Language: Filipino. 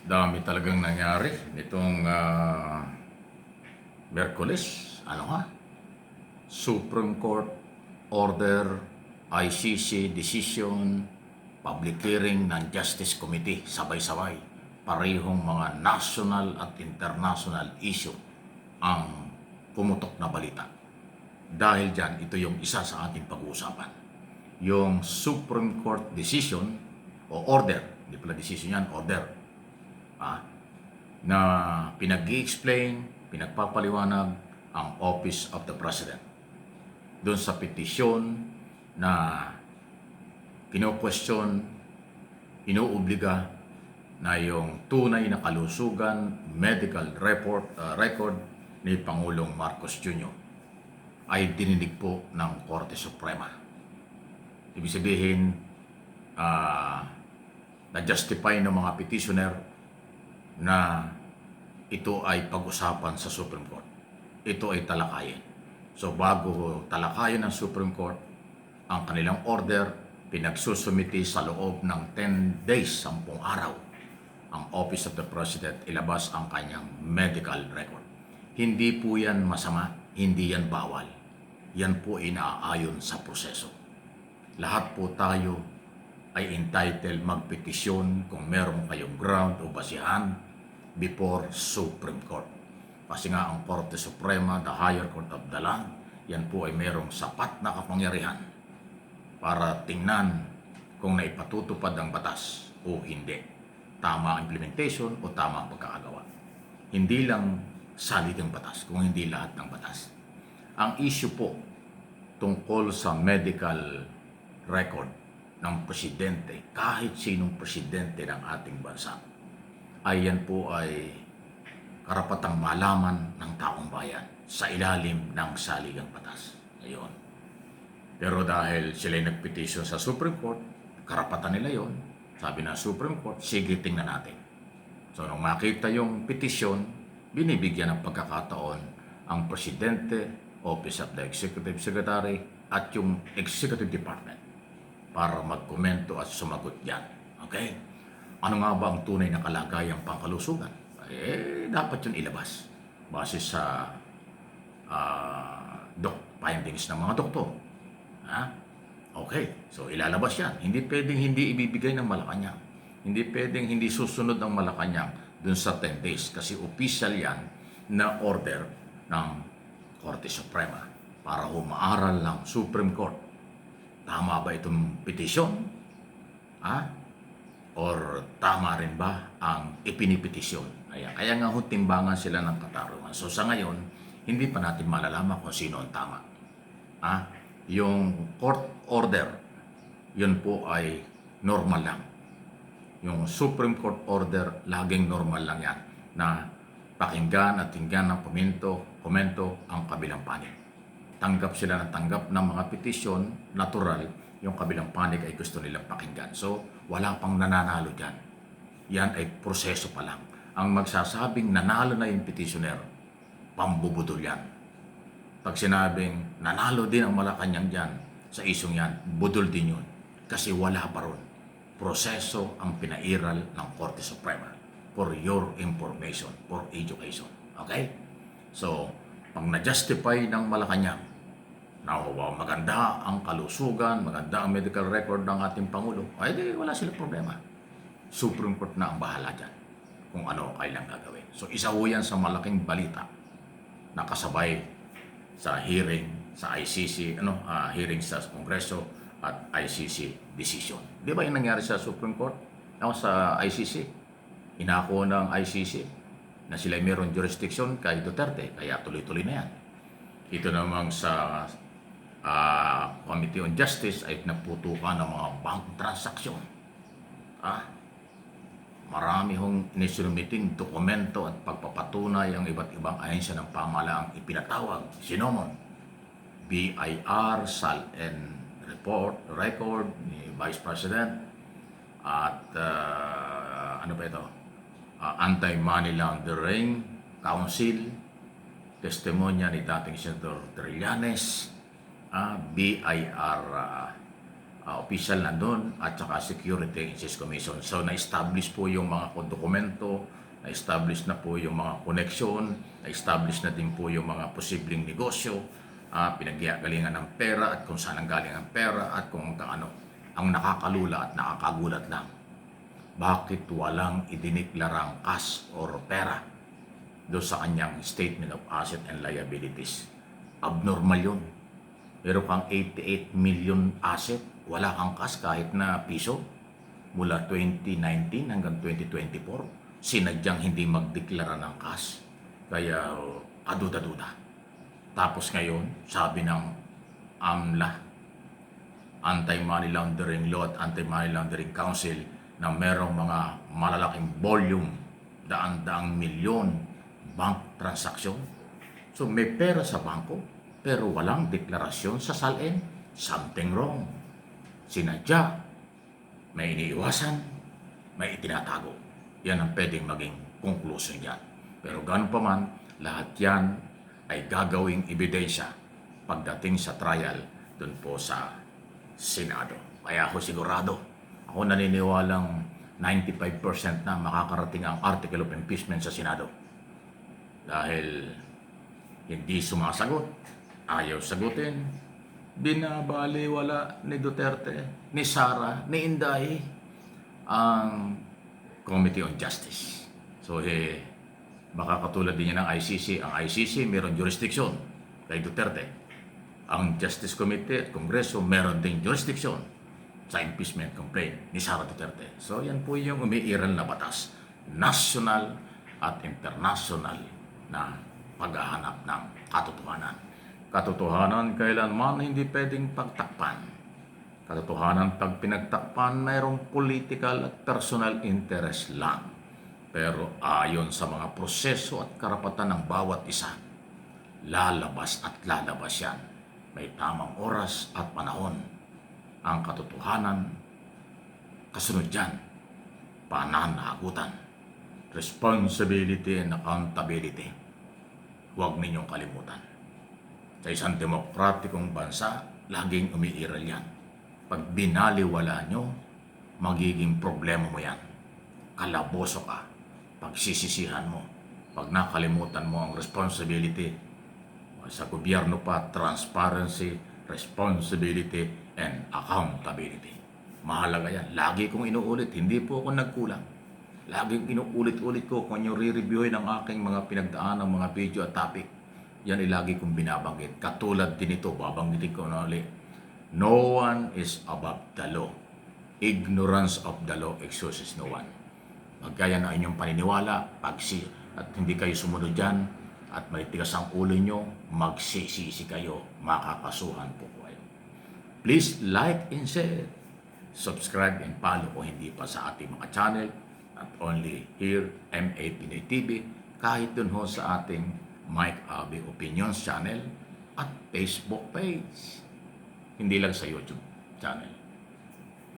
Dami talagang nangyari nitong Miyerkules. Ano nga? Supreme Court order, ICC decision, public hearing ng Justice Committee, sabay-sabay. Parehong mga national at international issue ang pumutok na balita. Dahil dyan, ito yung isa sa ating pag-uusapan. Yung Supreme Court decision o order, hindi pala decision yan, order, na pinag-i-explain, pinagpapaliwanag ang Office of the President. Doon sa petisyon na kino-question, inuobliga na yung tunay na kalusugan, medical record ni Pangulong Marcos Jr. ay dininig po ng Korte Suprema. Ibig sabihin, na-justify ng mga petitioner na ito ay pag-usapan sa Supreme Court. Ito ay talakayin. So bago talakayin ng Supreme Court, ang kanilang order, pinagsusumiti sa loob ng 10 days, 10 araw, ang Office of the President ilabas ang kanyang medical record. Hindi po yan masama, hindi yan bawal. Yan po inaayon sa proseso. Lahat po tayo ay entitled magpetisyon kung meron kayong ground o basihan before Supreme Court. Kasi nga ang Korte Suprema, the higher court of the land, yan po ay merong sapat na kapangyarihan para tingnan kung naipatutupad ang batas o hindi. Tama ang implementation o tama ang pagkakagawa. Hindi lang salitang batas, kung hindi lahat ng batas. Ang issue po tungkol sa medical record ng presidente, kahit sinong presidente ng ating bansa, ay yan po ay karapatang malaman ng taong bayan sa ilalim ng saligang batas. Ayun. Pero dahil sila'y nagpetisyon sa Supreme Court, karapatan nila yon. Sabi ng Supreme Court, sige tingnan natin. So nung makita yung petisyon, binibigyan ng pagkakataon ang Presidente, Office of the Executive Secretary, at yung Executive Department para magkomento at sumagot yan. Okay? Ano nga ba ang tunay na kalagayang pangkalusugan? Dapat yun ilabas base sa findings ng mga doktor. Okay, so ilalabas yan. Hindi pwedeng hindi ibibigay ng Malacanang. Hindi pwedeng hindi susunod ng Malacanang dun sa 10 days kasi official yan na order ng Korte Suprema para humaaral ng Supreme Court. Tama ba itong petisyon? Or tama rin ba ang ipinipetisyon? Kaya nga timbangan sila ng katarungan. So sa ngayon, hindi pa natin malalaman kung sino ang tama. Yung court order, yun po ay normal lang. Yung Supreme Court order, laging normal lang yan na pakinggan at tingnan ng komento ang kabilang panig. Tanggap sila ng tanggap ng mga petisyon, natural, yung kabilang panig ay gusto nilang pakinggan. So, wala pang nananalo dyan. Yan ay proseso pa lang. Ang magsasabing nanalo na yung petitioner, pambubudol yan. Pag sinabing nanalo din ang Malacanang dyan, sa isyong yan, budol din yun. Kasi wala pa ron. Proseso ang pinairal ng Korte Suprema for your information, for education. Okay? So, pag na-justify ng Malacanang, maganda ang kalusugan, maganda ang medical record ng ating Pangulo, ay di wala silang problema. Supreme Court na ang bahala dyan kung ano kailang gagawin. So isa ho yan sa malaking balita na kasabay sa hearing sa ICC, hearing sa Kongreso at ICC decision. Di ba yung nangyari sa Supreme Court? Sa ICC, inako ng ICC na sila mayroong jurisdiction kay Duterte, kaya tuloy-tuloy na yan. Ito namang sa Committee on Justice ay naputukan ng mga bank transaction. Marami hong inisulmiting dokumento at pagpapatunay ang iba't ibang ahensya ng pamahalaang ipinatawag, sinomon, BIR, SAL and record ni Vice President at Anti-Money Laundering Council, testimonya ni dating Senator Trillanes, BIR official na doon at saka Security and Exchange Commission. So na-establish po yung mga dokumento, na-establish na po yung mga connection, na-establish na din po yung mga posibleng negosyo, pinaggagalingan ng pera at kung saan ang galing ang pera at kung ano. Ang nakakalula at nakakagulat lang, bakit walang idiniklarang cash or pera doon sa kanyang Statement of Asset and Liabilities? Abnormal yun. Meron kang 88 million asset, wala kang cash kahit na piso. Mula 2019 hanggang 2024, sinadyang hindi magdeklara ng cash. Kaya aduda-duda. Tapos ngayon, sabi ng AMLA, Anti-Money Laundering Law at Anti-Money Laundering Council, na merong mga malalaking volume, daan-daang milyon bank transaction. So may pera sa bangko, pero walang deklarasyon sa SALN. Something wrong. Sinadya, may iniiwasan, may itinatago. Yan ang pwedeng maging conclusion yan. Pero gano'n pa man, lahat yan ay gagawing ebidensya pagdating sa trial dun po sa Senado. Kaya ako sigurado, ako naniniwalang 95% na makakarating ang article of impeachment sa Senado. Dahil hindi sumasagot, ayaw sagutin, binabaliwala ni Duterte, ni Sara, ni Inday ang Committee on Justice. So baka katulad din yan ng ICC. Ang ICC meron jurisdiction kay Duterte. Ang Justice Committee at Kongreso meron din jurisdiction sa impeachment complaint ni Sara Duterte. So yan po yung umiiral na batas, national at international na paghahanap ng katotohanan. Katotohanan kailanman hindi pwedeng pagtakpan. Katotohanan pag pinagtakpan, mayroong political at personal interest lang. Pero ayon sa mga proseso at karapatan ng bawat isa, lalabas at lalabas yan. May tamang oras at panahon. Ang katotohanan, kasunod dyan, pananagutan, responsibility and accountability. Huwag ninyong kalimutan. Sa isang demokratikong bansa, laging umiiral yan. Pag binaliwala nyo, magiging problema mo yan. Kalaboso ka. Pagsisisihan mo. Pag nakalimutan mo ang responsibility, sa gobyerno pa, transparency, responsibility, and accountability. Mahalaga yan. Lagi kong inuulit, hindi po ako nagkulang. Laging inuulit-ulit ko kung yung re-reviewin ng aking mga pinagdaan ng mga video at topic. Yan ay lagi kong binabanggit. Katulad din ito, babanggitin ko na ulit. No one is above the law. Ignorance of the law excuses no one. Magkaya na inyong paniniwala, at hindi kayo sumunod dyan, at may tigas ang ulo nyo, magsisisi kayo, makakasuhan po kayo. Please like and share, subscribe and follow kung hindi pa sa ating mga channel, at only here, MA Pinoy TV, kahit dun ho sa ating Mike Abby Opinions channel at Facebook page. Hindi lang sa YouTube channel.